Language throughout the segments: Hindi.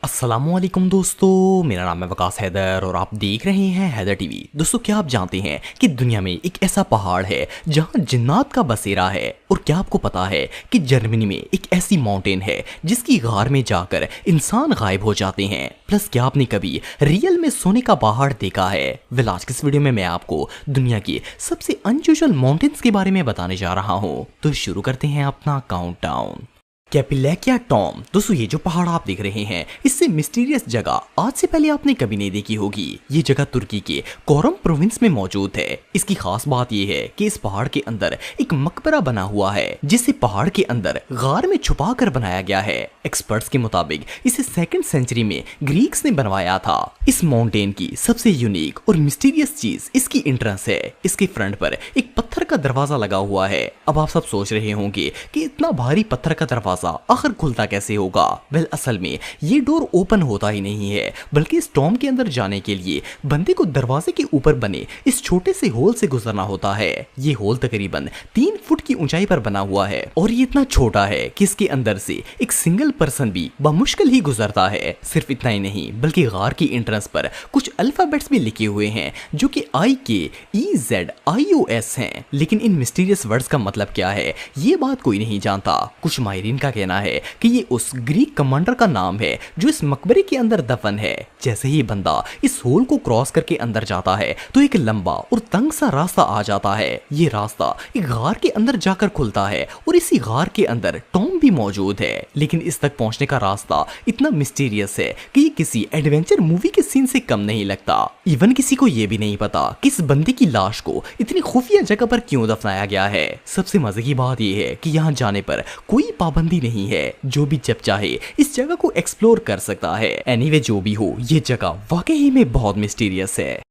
अस्सलामुअलैकुम दोस्तों, मेरा नाम है वकास हैदर और आप देख रहे हैं हैदर टीवी। दोस्तों, क्या आप जानते हैं कि दुनिया में एक ऐसा पहाड़ है जहां जिन्नात का बसेरा है? और क्या आपको पता है कि जर्मनी में एक ऐसी माउंटेन है जिसकी गार में जाकर इंसान गायब हो जाते हैं? प्लस क्या आपने कभी रियल में सोने का पहाड़ देखा है? वेल, आज की इस वीडियो में मैं आपको दुनिया की सबसे अनयूजुअल माउंटेन्स के बारे में बताने जा रहा हूँ। तो शुरू करते हैं अपना काउंटडाउन। कैपिलेकिया टॉम। दोस्तों, ये जो पहाड़ आप देख रहे हैं, इससे मिस्टीरियस जगह आज से पहले आपने कभी नहीं देखी होगी। ये जगह तुर्की के कोरम प्रोविंस में मौजूद है। इसकी खास बात ये है कि इस पहाड़ के अंदर एक मकबरा बना हुआ है जिसे पहाड़ के अंदर गार में छुपा कर बनाया गया है। एक्सपर्ट्स के मुताबिक इसे 2nd सेंचुरी में ग्रीक्स ने बनवाया था। इस माउंटेन की सबसे यूनिक और मिस्टीरियस चीज इसकी एंट्रेंस है। इसके फ्रंट पर एक पत्थर का दरवाजा लगा हुआ है। अब आप सब सोच रहे होंगे कि इतना भारी पत्थर का दरवाजा आखिर खुलता कैसे होगा? वेल, असल में ये डोर ओपन होता ही नहीं है, बल्कि इस टॉम के अंदर जाने के लिए बंदे को दरवाजे के ऊपर बने इस छोटे से होल से गुजरना होता है। ये होल तकरीबन 3 फुट की ऊंचाई पर बना हुआ है और ये इतना छोटा है कि इसके अंदर से एक सिंगल पर्सन भी बमुश्किल ही गुजरता है। सिर्फ इतना ही नहीं, बल्कि गार की एंट्रेंस पर कुछ अल्फाबेट्स भी लिखे हुए हैं जो कि IKEZIOS हैं। लेकिन इन मिस्टीरियस वर्ड्स का मतलब क्या है, ये बात कोई नहीं जानता। कुछ माहिरीन का कहना है कि ये उस ग्रीक कमांडर का नाम है जो इस मकबरे के अंदर दफन है। जैसे ही बंदा इस होल को क्रॉस करके अंदर जाता है तो एक लंबा और तंग सा रास्ता आ जाता है। ये रास्ता एक गार के अंदर जाकर खुलता है और इसी गार के अंदर टॉम भी मौजूद है। लेकिन इस तक पहुंचने का रास्ता इतना मिस्टीरियस है कि ये किसी एडवेंचर मूवी के सीन से कम नहीं लगता। इवन किसी को ये भी नहीं पता कि इस बंदे की लाश को इतनी खुफिया जगह पर क्यों दफनाया गया है। सबसे मजे की बात यह है कि यहाँ जाने पर कोई पाबंदी नहीं है, जो भी जब चाहे इस जगह को एक्सप्लोर कर सकता है। एनीवे, जो भी हो, ये जगह वाकई में बहुत मिस्टीरियस है।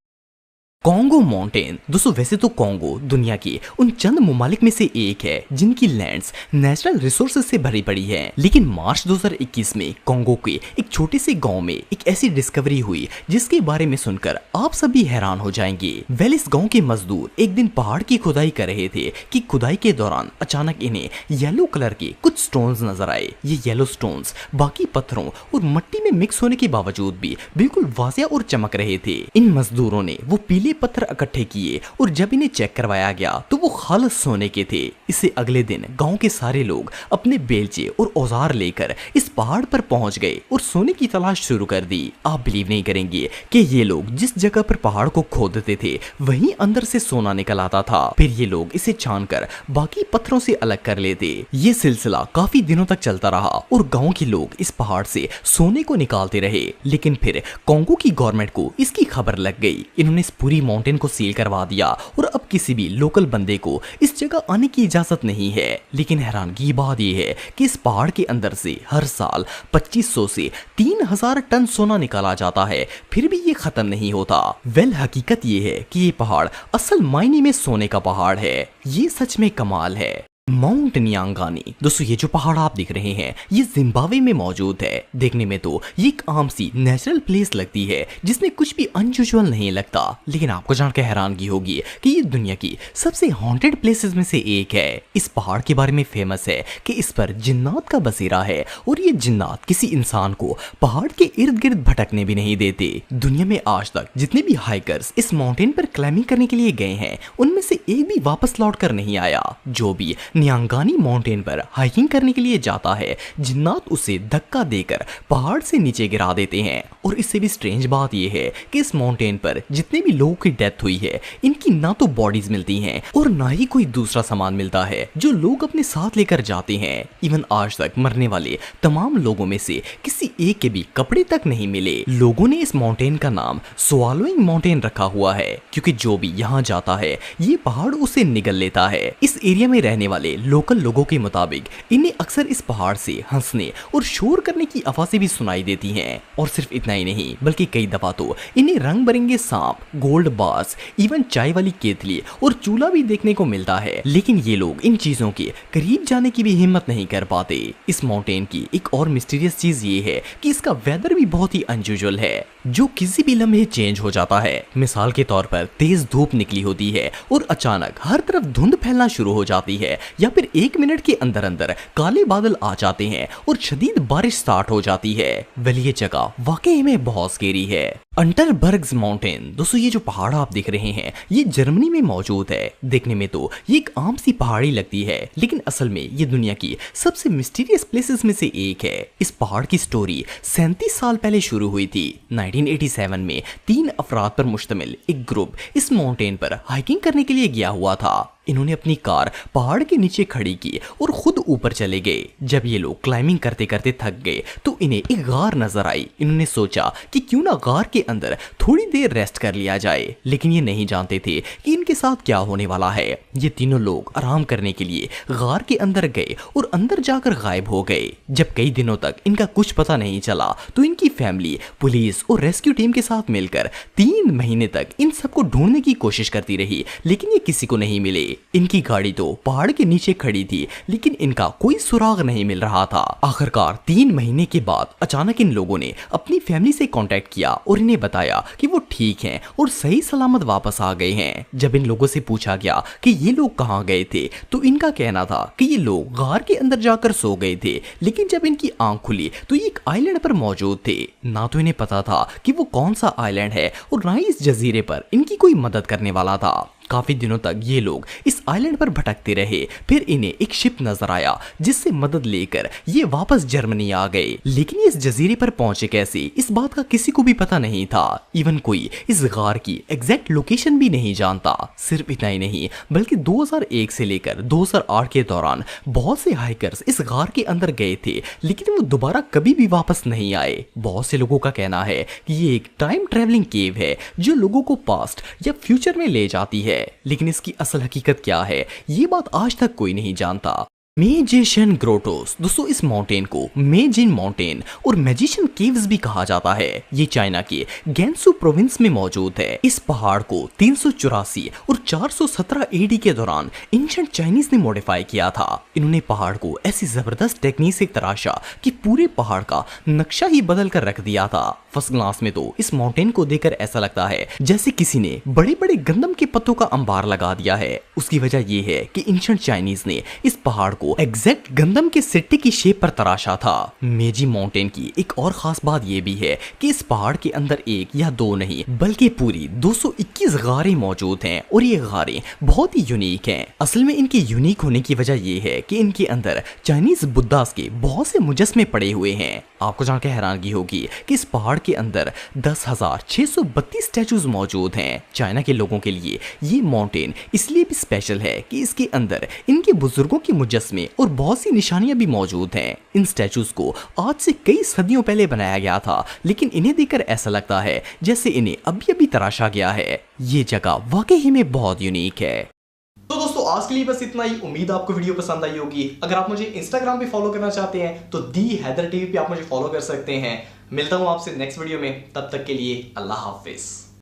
Congo mountain. दोस्तों, वैसे तो कॉन्गो दुनिया के उन चंद ममालिक में से एक है जिनकी लैंड्स नेचुरल रिसोर्सेज से भरी पड़ी है। लेकिन मार्च 2021 में कॉन्गो के एक छोटे से गांव में एक ऐसी डिस्कवरी हुई जिसके बारे में सुनकर आप सभी हैरान हो जाएंगे। वेल, इस गांव के मजदूर एक दिन पहाड़ की खुदाई कर रहे थे कि खुदाई के दौरान अचानक इन्हें येलो कलर के कुछ स्टोन्स नजर आए। ये येलो स्टोन्स बाकी पत्थरों और मिट्टी में मिक्स होने के बावजूद भी बिल्कुल वाज़ेह और चमक रहे थे। इन मजदूरों ने वो पीले पत्थर इकट्ठे किए और जब इन्हें चेक करवाया गया तो वो खालिस सोने के थे। इससे अगले दिन गांव के सारे लोग अपने बेलचे और औजार लेकर इस पहाड़ पर पहुंच गए और सोने की तलाश शुरू कर दी। आप बिलीव नहीं करेंगे कि ये लोग जिस जगह पर पहाड़ को खोदते थे वहीं अंदर से सोना निकल आता था। फिर ये लोग इसे छानकर बाकी पत्थरों से अलग कर लेते। ये सिलसिला काफी दिनों तक चलता रहा और गांव के लोग इस पहाड़ से सोने को निकालते रहे। लेकिन फिर कॉन्गो की गवर्नमेंट को इसकी खबर लग गई। इन्होंने इस पूरी माउंटेन को सील करवा दिया और अब किसी भी लोकल बंदे को इस जगह आने की इजाजत नहीं है। लेकिन हैरानगी की बात यह है कि इस पहाड़ के अंदर से हर साल 2500 से 3000 टन सोना निकाला जाता है, फिर भी ये खत्म नहीं होता। वेल, हकीकत ये है कि ये पहाड़ असल मायने में सोने का पहाड़ है। ये सच में कमाल है। माउंट नियांगानी। दोस्तों, ये जो पहाड़ आप देख रहे हैं ये जिम्बाब्वे में मौजूद है। देखने में तो ये एक आम सी नेचुरल प्लेस लगती है जिसमें कुछ भी अनयूजुअल नहीं लगता। लेकिन आपको जानकर हैरानगी होगी कि ये दुनिया की सबसे हॉन्टेड प्लेसेस में से एक है। इस पहाड़ के बारे में फेमस है कि इस पर जिन्नात का बसेरा है और ये जिन्नात किसी इंसान को पहाड़ के इर्द गिर्द भटकने भी नहीं देते। दुनिया में आज तक जितने भी हाइकर्स इस माउंटेन पर क्लाइंबिंग करने के लिए गए हैं उनमें से एक भी वापस लौट कर नहीं आया। जो भी नियांगानी माउंटेन पर हाइकिंग करने के लिए जाता है, जिन्नात उसे धक्का देकर पहाड़ से नीचे गिरा देते हैं। और इससे भी स्ट्रेंज बात यह है कि इस माउंटेन पर जितने भी लोगों की डेथ हुई है इनकी ना तो बॉडीज मिलती हैं और ना ही कोई दूसरा सामान मिलता है जो लोग अपने साथ लेकर जाते हैं। इवन आज तक मरने वाले तमाम लोगों में से किसी एक के भी कपड़े तक नहीं मिले। लोगों ने इस माउंटेन का नाम स्वालोइंग माउंटेन रखा हुआ है क्योंकि जो भी यहाँ जाता है ये पहाड़ उसे निगल लेता है। इस एरिया में रहने वाले लोकल लोगों के मुताबिक इन्हें अक्सर इस पहाड़ से हंसने और शोर करने की आवाजें भी सुनाई देती हैं। और सिर्फ इतना ही नहीं, बल्कि कई दफा तो इन्हें रंग बिरंगे सांप, गोल्ड बार्स, इवन चाय वाली केतली और चूल्हा भी देखने को मिलता है। लेकिन ये लोग इन चीजों के करीब जाने की भी हिम्मत नहीं कर पाते। इस माउंटेन की एक और मिस्टीरियस चीज ये है कि इसका वेदर भी बहुत ही अनयूजुअल है जो किसी भी लम्हे चेंज हो जाता है। मिसाल के तौर पर तेज धूप निकली होती है और अचानक हर तरफ धुंध फैलना शुरू हो जाती है या फिर 1 मिनट के अंदर अंदर काले बादल आ जाते हैं और शदीद बारिश स्टार्ट हो जाती है। वेल ये जगह वाकई में बहुत स्केरी है। अंटरबर्ग्स माउंटेन, दोस्तों ये जो पहाड़ आप देख रहे हैं ये जर्मनी में मौजूद है। देखने में तो ये एक आम सी पहाड़ी लगती है, लेकिन असल में ये दुनिया की सबसे मिस्टीरियस प्लेसेस में से एक है। इस पहाड़ की स्टोरी 37 साल पहले शुरू हुई थी। 1987 में 3 अफराद पर मुश्तमिल एक ग्रुप इस माउंटेन पर हाइकिंग करने के लिए गया हुआ था। इन्होंने अपनी कार पहाड़ के नीचे खड़ी की और खुद ऊपर चले गए। जब ये लोग क्लाइंबिंग करते करते थक गए तो इन्हें एक गार नजर आई। इन्होंने सोचा कि क्यों ना गार के अंदर थोड़ी देर रेस्ट कर लिया जाए, लेकिन ये नहीं जानते थे कि इनके साथ क्या होने वाला है। ये तीनों लोग आराम करने के लिए गार के अंदर गए और अंदर जाकर गायब हो गए। जब कई दिनों तक इनका कुछ पता नहीं चला तो इनकी फैमिली पुलिस और रेस्क्यू टीम के साथ मिलकर 3 महीने तक इन सबको ढूंढने की कोशिश करती रही, लेकिन ये किसी को नहीं मिले। इनकी गाड़ी तो पहाड़ के नीचे खड़ी थी, लेकिन इनका कोई सुराग नहीं मिल रहा था। आखिरकार 3 महीने के बाद अचानक इन लोगों ने अपनी फैमिली से कांटेक्ट किया और इन्हें बताया कि वो ठीक हैं और सही सलामत वापस आ गए हैं। जब इन लोगों से पूछा गया कि ये लोग कहाँ गए थे तो इनका कहना था कि ये लोग गार के अंदर जाकर सो गए थे, लेकिन जब इनकी आंख खुली तो ये एक आइलैंड पर मौजूद थे। ना तो इन्हें पता था कि वो कौन सा आइलैंड है और ना ही इस जजीरे पर इनकी कोई मदद करने वाला था। काफी दिनों तक ये लोग इस आइलैंड पर भटकते रहे। फिर इन्हें एक शिप नजर आया जिससे मदद लेकर ये वापस जर्मनी आ गए, लेकिन ये इस जजीरे पर पहुंचे कैसे इस बात का किसी को भी पता नहीं था। इवन कोई इस गार की एग्जैक्ट लोकेशन भी नहीं जानता। सिर्फ इतना ही नहीं बल्कि 2001 से लेकर 2008 के दौरान बहुत से हाइकर्स इस गार के अंदर गए थे, लेकिन वो दोबारा कभी भी वापस नहीं आए। बहुत से लोगों का कहना है कि ये एक टाइम ट्रेवलिंग केव है जो लोगों को पास्ट या फ्यूचर में ले जाती है, लेकिन इसकी असल हकीकत क्या है ये बात आज तक कोई नहीं जानता। मेजिशियन ग्रोटोस, दोस्तों इस माउंटेन को मेजिन माउंटेन और मैजिशियन केव्स भी कहा जाता है। ये चाइना के गैंसू प्रोविंस में मौजूद है। इस पहाड़ को 384 और 417 एडी के दौरान एंशिएंट चाइनीज ने मॉडिफाई किया था। इन्होंने पहाड़ को ऐसी जबरदस्त टेक्निक से तराशा कि पूरे पहाड़ का नक्शा ही बदल कर रख दिया था। फर्स्ट ग्लास में तो इस माउंटेन को देखकर ऐसा लगता है जैसे किसी ने बड़े बड़े गंदम के पत्तों का अंबार लगा दिया है। उसकी वजह यह है कि एंशिएंट चाइनीज ने इस पहाड़ को एग्जैक्ट गंदम के सिट्टे की शेप पर तराशा था। मेजी माउंटेन की एक और खास बात यह भी है कि इस पहाड़ के अंदर एक या दो नहीं बल्कि पूरी 221 गारें मौजूद हैं और ये गारें बहुत ही यूनिक हैं। असल में इनके यूनिक होने की वजह यह है कि इनके अंदर चाइनीज बुद्धास के बहुत से मुजस्मे पड़े हुए हैं। आपको जानकर हैरानगी होगी कि इस पहाड़ के अंदर 10,632 स्टैचूज मौजूद हैं। चाइना के लोगों के लिए ये माउंटेन इसलिए भी स्पेशल है कि इसके अंदर इनके बुजुर्गों के मुजस्मे और बहुत सी निशानियां भी मौजूद हैं। इन स्टैचूज को आज से कई सदियों पहले बनाया गया था, लेकिन इन्हें देखकर ऐसा लगता है जैसे इन्हें अभी अभी तराशा गया है। ये जगह वाकई में बहुत यूनिक है। तो दोस्तों आज के लिए बस इतना ही। उम्मीद आपको वीडियो पसंद आई होगी। अगर आप मुझे इंस्टाग्राम पे फॉलो करना चाहते हैं तो दी हैदर टीवी पे आप मुझे फॉलो कर सकते हैं। मिलता हूं आपसे नेक्स्ट वीडियो में, तब तक के लिए अल्लाह हाफिज।